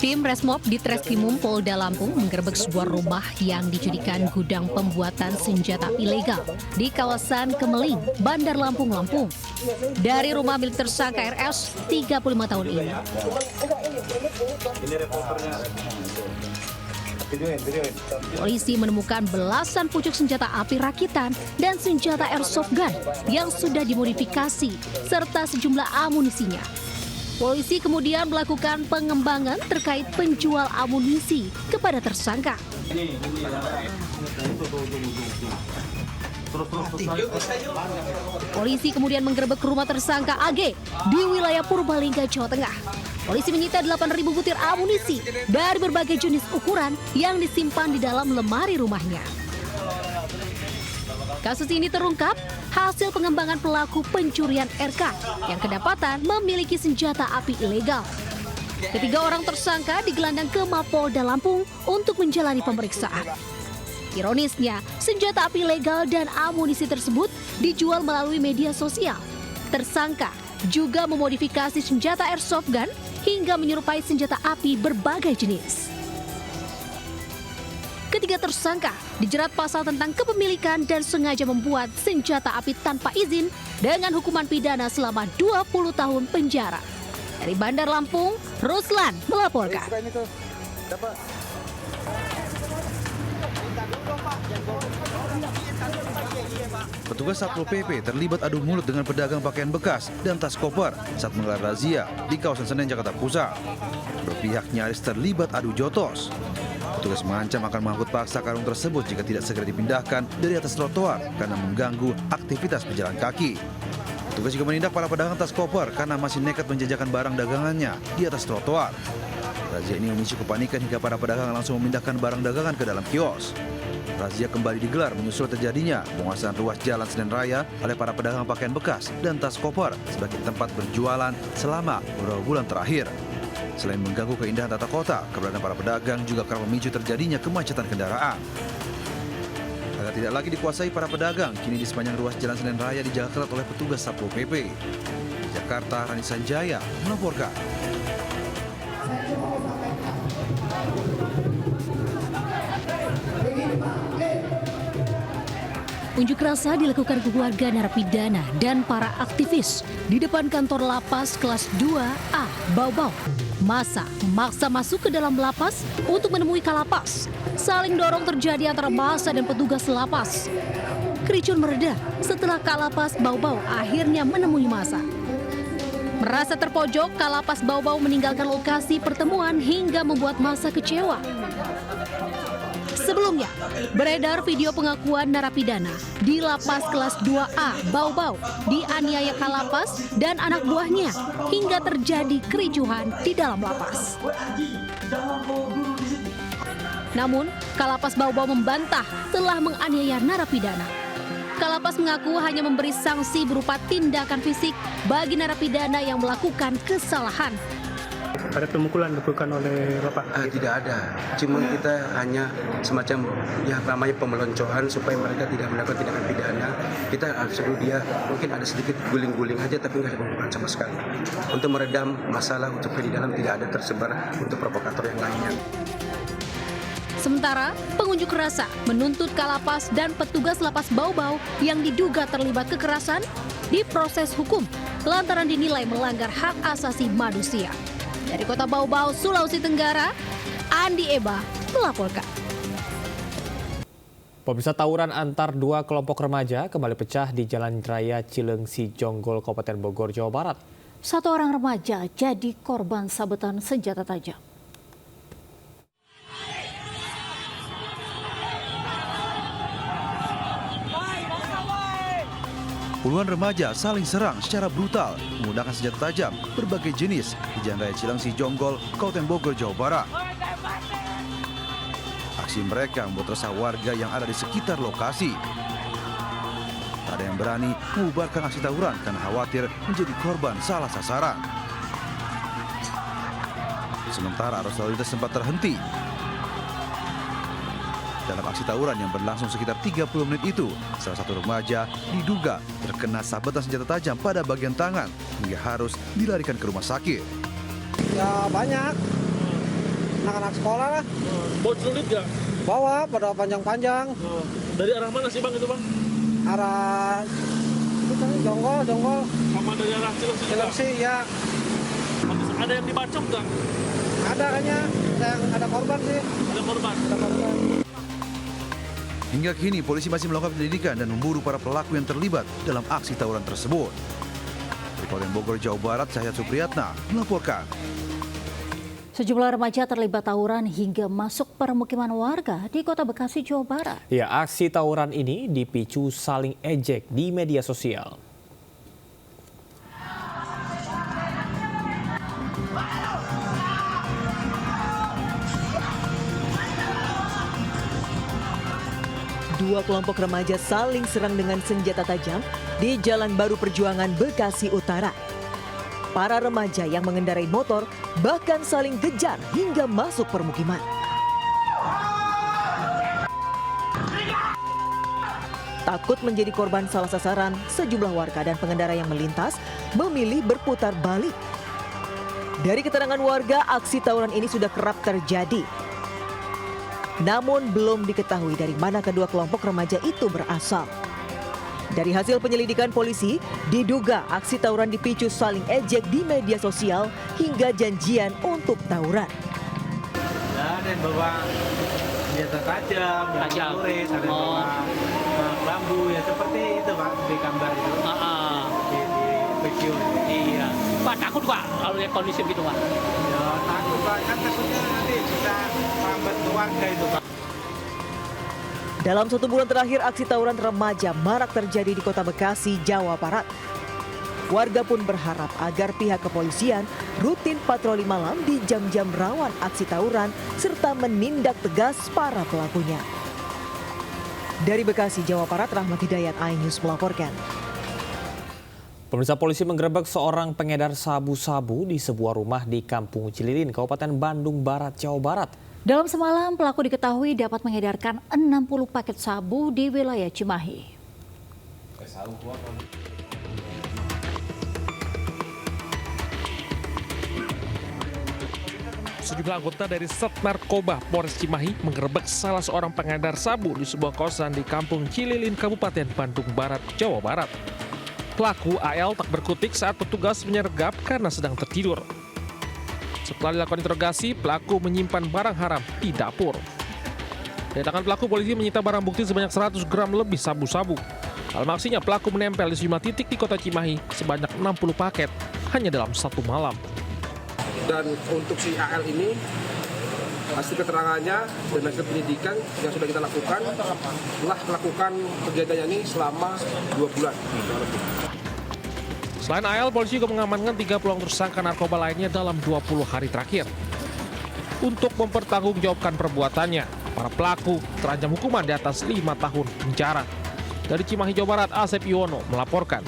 Tim Resmob di Treskrimum Polda Lampung menggerebek sebuah rumah yang dijadikan gudang pembuatan senjata ilegal di kawasan Kemeling, Bandar Lampung, Lampung. Dari rumah milik tersangka RS, 35 tahun ini. Polisi menemukan belasan pucuk senjata api rakitan dan senjata airsoft gun yang sudah dimodifikasi serta sejumlah amunisinya. Polisi kemudian melakukan pengembangan terkait penjual amunisi kepada tersangka. Polisi kemudian menggerebek rumah tersangka AG di wilayah Purbalingga, Jawa Tengah. Polisi menyita 8.000 butir amunisi dari berbagai jenis ukuran yang disimpan di dalam lemari rumahnya. Kasus ini terungkap hasil pengembangan pelaku pencurian RK yang kedapatan memiliki senjata api ilegal. Ketiga orang tersangka digelandang ke Mapolda Lampung untuk menjalani pemeriksaan. Ironisnya, senjata api ilegal dan amunisi tersebut dijual melalui media sosial. Tersangka juga memodifikasi senjata airsoft gun hingga menyerupai senjata api berbagai jenis. Ketiga tersangka dijerat pasal tentang kepemilikan dan sengaja membuat senjata api tanpa izin dengan hukuman pidana selama 20 tahun penjara. Dari Bandar Lampung, Ruslan melaporkan. Petugas Satpol PP terlibat adu mulut dengan pedagang pakaian bekas dan tas koper saat menggelar razia di kawasan Senen, Jakarta Pusat. Berpihak nyaris terlibat adu jotos. Petugas mengancam akan mengangkut paksa karung tersebut jika tidak segera dipindahkan dari atas trotoar karena mengganggu aktivitas pejalan kaki. Petugas juga menindak para pedagang tas koper karena masih nekat menjajakan barang dagangannya di atas trotoar. Razia ini memicu kepanikan hingga para pedagang langsung memindahkan barang dagangan ke dalam kios. Razia kembali digelar menyusul terjadinya penguasaan ruas Jalan Senen Raya oleh para pedagang pakaian bekas dan tas koper sebagai tempat berjualan selama beberapa bulan terakhir. Selain mengganggu keindahan tata kota, keberadaan para pedagang juga kerap memicu terjadinya kemacetan kendaraan. Agar tidak lagi dikuasai para pedagang, kini di sepanjang ruas Jalan Senen Raya dijaga ketat oleh petugas Satpol PP. Di Jakarta, Rani Sanjaya melaporkan. Unjuk rasa dilakukan keluarga narapidana dan para aktivis di depan kantor lapas kelas 2A Bau-Bau. Massa memaksa masuk ke dalam lapas untuk menemui Kalapas. Saling dorong terjadi antara massa dan petugas lapas. Kericuan mereda setelah Kalapas Bau-Bau akhirnya menemui massa. Merasa terpojok, Kalapas Bau-Bau meninggalkan lokasi pertemuan hingga membuat massa kecewa. Sebelumnya, beredar video pengakuan narapidana di lapas kelas 2A Bau-Bau dianiaya Kalapas dan anak buahnya hingga terjadi kericuhan di dalam lapas. Namun, Kalapas Bau-Bau membantah telah menganiaya narapidana. Kalapas mengaku hanya memberi sanksi berupa tindakan fisik bagi narapidana yang melakukan kesalahan. Ada pemukulan dilakukan oleh Bapak? Tidak ada, cuma kita hanya semacam namanya pemeloncoan supaya mereka tidak melakukan tindakan pidana. Kita suruh dia mungkin ada sedikit guling-guling aja tapi nggak ada pemukulan sama sekali. Untuk meredam masalah untuk di dalam tidak ada tersebar untuk provokator yang lainnya. Sementara, pengunjuk rasa menuntut Kalapas dan petugas lapas Bau-Bau yang diduga terlibat kekerasan diproses hukum lantaran dinilai melanggar hak asasi manusia. Dari Kota Bau-Bau, Sulawesi Tenggara, Andi Eba melaporkan. Pemirsa, tawuran antar dua kelompok remaja kembali pecah di Jalan Raya Cilengsi Jonggol, Kabupaten Bogor, Jawa Barat. Satu orang remaja jadi korban sabetan senjata tajam. Puluhan remaja saling serang secara brutal menggunakan senjata tajam berbagai jenis di Jalan Raya Cilengsi Jonggol, Kabupaten Bogor, Jawa Barat. Aksi mereka membuat resah warga yang ada di sekitar lokasi. Tak ada yang berani mengubarkan aksi tawuran karena khawatir menjadi korban salah sasaran. Sementara arus lalu lintas sempat terhenti. Dalam aksi tawuran yang berlangsung sekitar 30 menit itu, salah satu remaja diduga terkena sabetan senjata tajam pada bagian tangan hingga harus dilarikan ke rumah sakit. Ya banyak, anak-anak sekolah lah. Bawa celurit nggak? Bawa pada panjang-panjang. Dari arah mana sih bang itu bang? Arah itu Jonggol. Sama dari arah Cilengsi ya. Ada yang dibacok nggak? Ada kayaknya. Ada korban sih. Ada korban. Hingga kini polisi masih melakukan penyelidikan dan memburu para pelaku yang terlibat dalam aksi tawuran tersebut. Dari Kabupaten Bogor, Jawa Barat, Cahyat Supriyatna melaporkan. Sejumlah remaja terlibat tawuran hingga masuk permukiman warga di Kota Bekasi, Jawa Barat. Ya, aksi tawuran ini dipicu saling ejek di media sosial. Dua kelompok remaja saling serang dengan senjata tajam di Jalan Baru Perjuangan, Bekasi Utara. Para remaja yang mengendarai motor bahkan saling kejar hingga masuk permukiman. Takut menjadi korban salah sasaran, sejumlah warga dan pengendara yang melintas memilih berputar balik. Dari keterangan warga, aksi tawuran ini sudah kerap terjadi. Namun belum diketahui dari mana kedua kelompok remaja itu berasal. Dari hasil penyelidikan polisi, diduga aksi tawuran dipicu saling ejek di media sosial hingga janjian untuk tawuran. Ada yang bawa senjata tajam, celurit, ada yang bawa bambu, ya seperti itu Pak, di gambar itu. Di video. Iya. Pak takut Pak kalau lihat kondisi gitu Pak? Ya takut Pak, kan takutnya nanti bisa merambat ke warga itu Pak. Dalam 1 bulan terakhir, aksi tawuran remaja marak terjadi di Kota Bekasi, Jawa Barat. Warga pun berharap agar pihak kepolisian rutin patroli malam di jam-jam rawan aksi tawuran serta menindak tegas para pelakunya. Dari Bekasi, Jawa Barat, Rahmat Hidayat, iNews melaporkan. Pemirsa, polisi menggerebek seorang pengedar sabu-sabu di sebuah rumah di Kampung Cililin, Kabupaten Bandung Barat, Jawa Barat. Dalam semalam, pelaku diketahui dapat mengedarkan 60 paket sabu di wilayah Cimahi. Sejumlah anggota dari Sat Narkoba Polres Cimahi menggerebek salah seorang pengedar sabu di sebuah kosan di Kampung Cililin, Kabupaten Bandung Barat, Jawa Barat. Pelaku AL tak berkutik saat petugas menyergap karena sedang tertidur. Setelah dilakukan interogasi, pelaku menyimpan barang haram di dapur. Dari tangan pelaku, polisi menyita barang bukti sebanyak 100 gram lebih sabu-sabu. Dalam aksinya, pelaku menempel di sejumlah titik di kota Cimahi sebanyak 60 paket hanya dalam 1 malam. Dan untuk si AL ini, hasil keterangannya dan hasil penyidikan yang sudah kita lakukan, telah melakukan kegiatannya ini selama 2 bulan. Selain AL, polisi juga mengamankan 30 orang tersangka narkoba lainnya dalam 20 hari terakhir. Untuk mempertanggungjawabkan perbuatannya, para pelaku terancam hukuman di atas 5 tahun penjara. Dari Cimahi, Jawa Barat, Asep Yuwono melaporkan.